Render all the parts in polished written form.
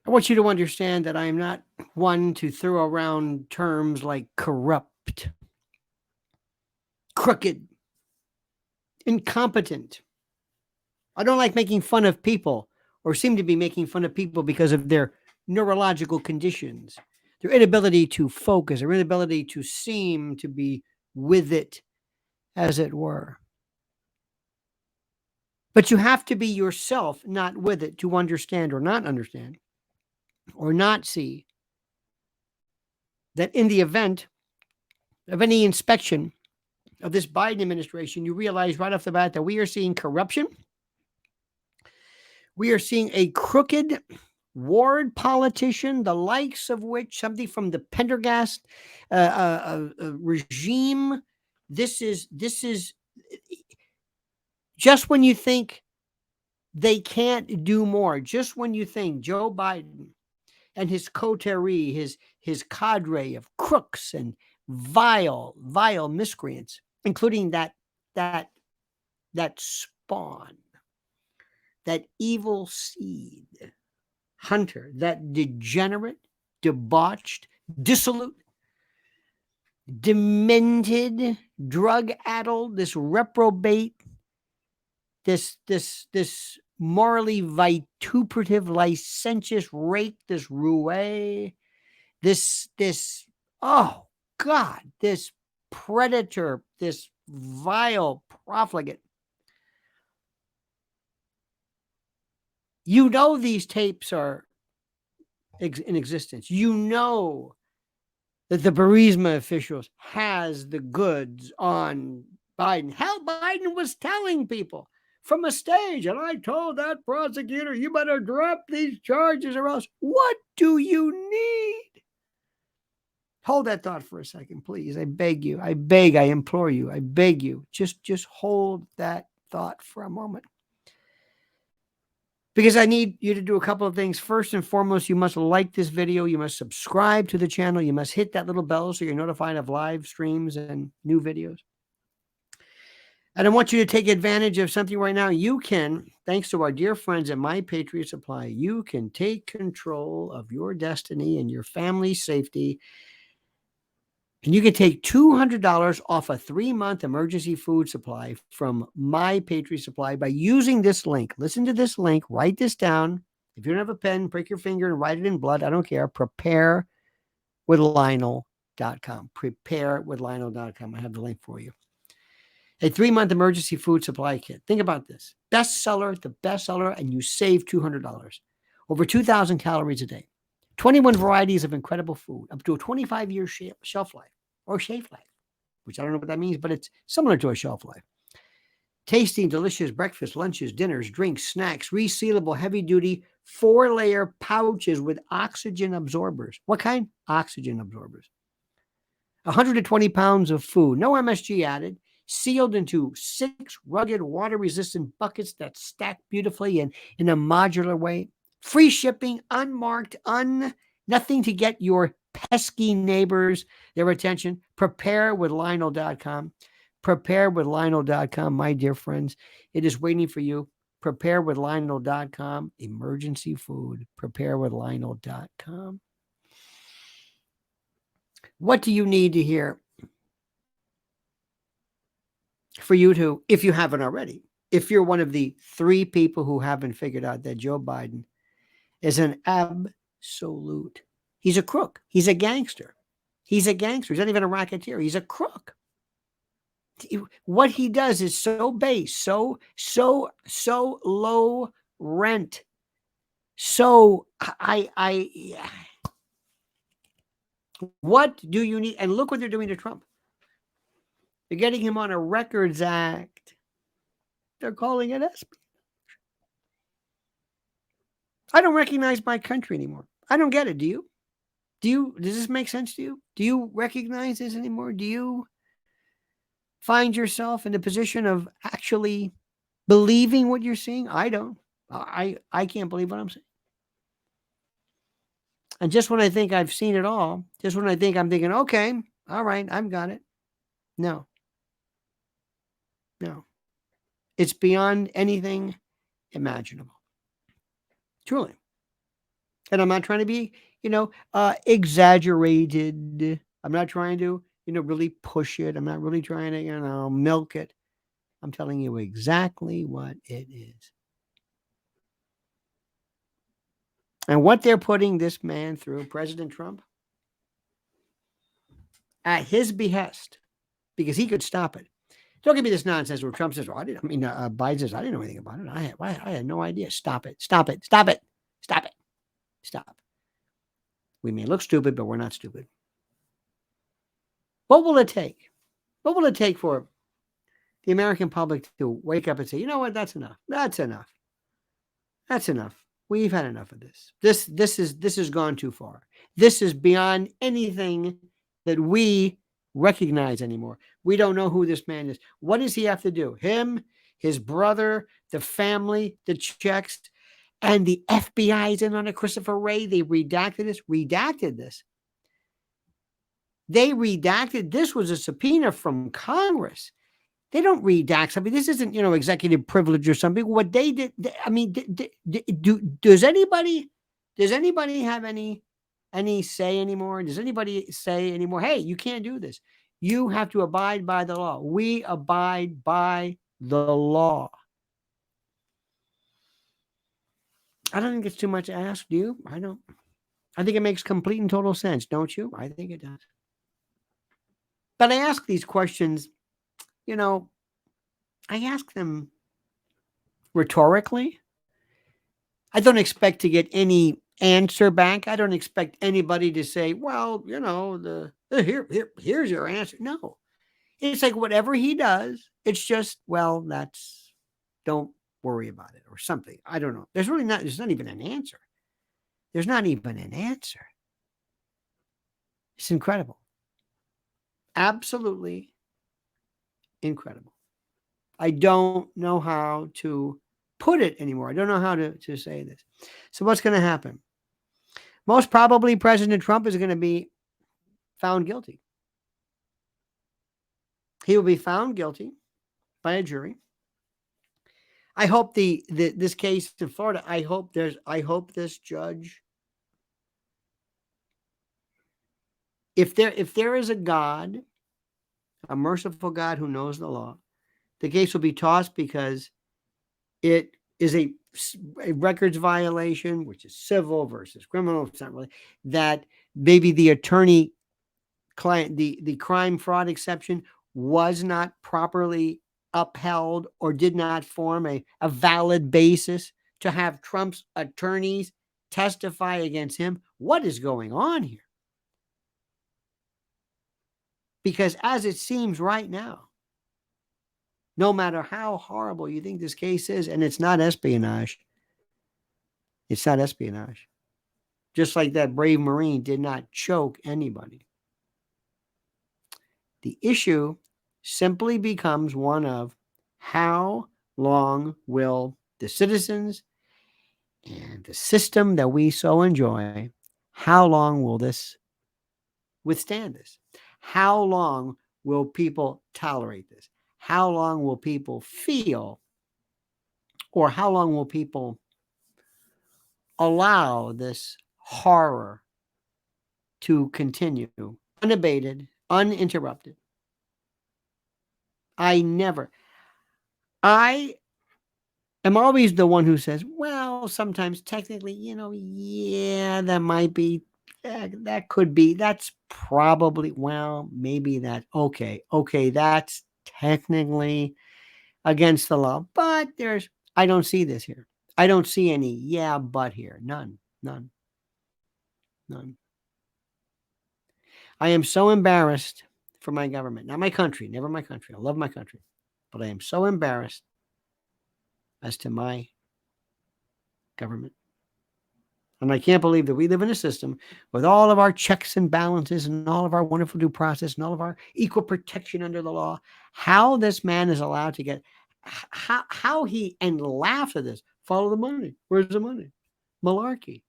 I want you to understand that I am not one to throw around terms like corrupt, crooked, incompetent. I don't like making fun of people or seem to be making fun of people because of their neurological conditions, their inability to focus, their inability to seem to be with it, as it were. But you have to be yourself, not with it, to understand or not see that in the event of any inspection of this Biden administration, you realize right off the bat that we are seeing corruption. We are seeing a crooked ward politician, the likes of which something from the Pendergast regime. This is just when you think they can't do more, just when you think Joe Biden and his coterie, his cadre of crooks and vile miscreants, including that spawn, that evil seed, Hunter, that degenerate, debauched, dissolute, demented, drug-addled, this reprobate, this morally vituperative, licentious rake, this roue, this oh God, this predator, this vile profligate. You know these tapes are in existence. You know that the Burisma officials has the goods on Biden. Hell, Biden was telling people from a stage, and I told that prosecutor, you better drop these charges or else. What do you need? Hold that thought for a second, please. I beg you. I beg, I implore you. I beg you. Just hold that thought for a moment. Because I need you to do a couple of things. First and foremost, you must like this video. You must subscribe to the channel. You must hit that little bell so you're notified of live streams and new videos. And I want you to take advantage of something right now. You can, thanks to our dear friends at My Patriot Supply, you can take control of your destiny and your family's safety. And you can take $200 off a 3-month emergency food supply from My Patriot Supply by using this link. Listen to this link. Write this down. If you don't have a pen, break your finger and write it in blood. I don't care. Preparewithlionel.com. Preparewithlionel.com. I have the link for you. A 3-month emergency food supply kit. Think about this. Bestseller, the bestseller, and you save $200. Over 2,000 calories a day. 21 varieties of incredible food, up to a 25-year shelf life, or shelf life, which I don't know what that means, but it's similar to a shelf life. Tasty, delicious breakfast, lunches, dinners, drinks, snacks, resealable, heavy-duty, 4-layer pouches with oxygen absorbers. What kind? Oxygen absorbers. 120 pounds of food, no MSG added, sealed into 6 rugged, water-resistant buckets that stack beautifully in a modular way. Free shipping, unmarked, nothing to get your pesky neighbors their attention. Preparewithlionel.com. Preparewithlionel.com, my dear friends. It is waiting for you. Preparewithlionel.com. Emergency food. Preparewithlionel.com. What do you need to hear for you to, if you haven't already, if you're one of the 3 people who haven't figured out that Joe Biden is an absolute, he's a crook. He's a gangster. He's a gangster. He's not even a racketeer. He's a crook. What he does is so base, so low rent. So what do you need? And look what they're doing to Trump. They're getting him on a Records Act. They're calling it espionage. I don't recognize my country anymore. I don't get it. Do you? Does this make sense to you? Do you recognize this anymore? Do you find yourself in the position of actually believing what you're seeing? I don't. I can't believe what I'm seeing. And just when I think I've seen it all, just when I think I'm thinking, okay, all right, I've got it. No. It's beyond anything imaginable. Truly. And I'm not trying to be, exaggerated. I'm not trying to, really push it. I'm not really trying to, milk it. I'm telling you exactly what it is. And what they're putting this man through, President Trump, at his behest, because he could stop it. Don't give me this nonsense where Trump says, well, Biden says, I didn't know anything about it. I had no idea. Stop it. Stop it. Stop it. Stop it. Stop. We may look stupid, but we're not stupid. What will it take? What will it take for the American public to wake up and say, you know what? That's enough. That's enough. That's enough. We've had enough of this. This has gone too far. This is beyond anything that we recognize anymore. We don't know who this man is. What does he have to do? Him, his brother, the family, the checks, and the FBI's in on it. Christopher Wray, they redacted this. They redacted. This was a subpoena from Congress. They don't redact something. This isn't, executive privilege or something. What they did, does anybody have any say anymore? Does anybody say anymore, hey, you can't do this. You have to abide by the law. We abide by the law. I don't think it's too much to ask, do you? I don't. I think it makes complete and total sense, don't you? I think it does. But I ask these questions, I ask them rhetorically. I don't expect to get any answer back. I don't expect anybody to say, well, here's your answer. No. It's like whatever he does, it's just, well, don't worry about it or something. I don't know. There's not even an answer. There's not even an answer. It's incredible. Absolutely incredible. I don't know how to put it anymore. I don't know how to say this. So what's going to happen? Most probably President Trump is going to be found guilty. He will be found guilty by a jury. I hope this case in Florida, I hope this judge, if there is a God, a merciful God who knows the law, the case will be tossed because it is a records violation, which is civil versus criminal. It's not really that. Maybe the attorney client, the crime fraud exception was not properly upheld or did not form a valid basis to have Trump's attorneys testify against him. What is going on here? Because as it seems right now, no matter how horrible you think this case is, and it's not espionage. It's not espionage. Just like that brave Marine did not choke anybody. The issue simply becomes one of how long will the citizens and the system that we so enjoy, how long will this withstand this? How long will people tolerate this? How long will people feel, or how long will people allow this horror to continue unabated, uninterrupted? I am always the one who says, well, sometimes technically, yeah, that might be, that could be, that's probably, well, maybe that, okay, that's technically against the law, but I don't see this here. I don't see any yeah, but here. None. I am so embarrassed for my government, not my country, never my country. I love my country, but I am so embarrassed as to my government. And I can't believe that we live in a system with all of our checks and balances and all of our wonderful due process and all of our equal protection under the law. How this man is allowed to get, how he, and laugh at this, follow the money. Where's the money? Malarkey.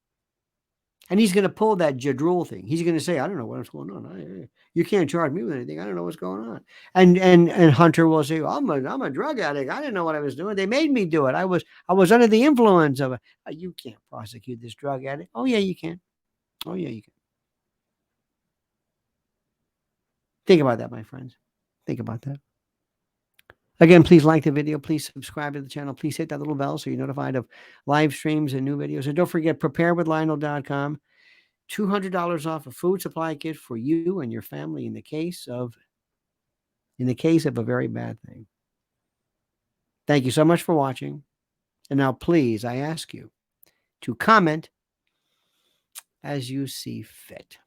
And he's going to pull that jadrul thing. He's going to say, I don't know what's going on. You can't charge me with anything. I don't know what's going on. And Hunter will say, I'm a drug addict. I didn't know what I was doing. They made me do it. I was under the influence of it. You can't prosecute this drug addict. Oh, yeah, you can. Oh, yeah, you can. Think about that, my friends. Think about that. Again, please like the video. Please subscribe to the channel. Please hit that little bell so you're notified of live streams and new videos. And don't forget, preparewithlionel.com. $200 off a food supply kit for you and your family in the case of a very bad thing. Thank you so much for watching. And now, please, I ask you to comment as you see fit.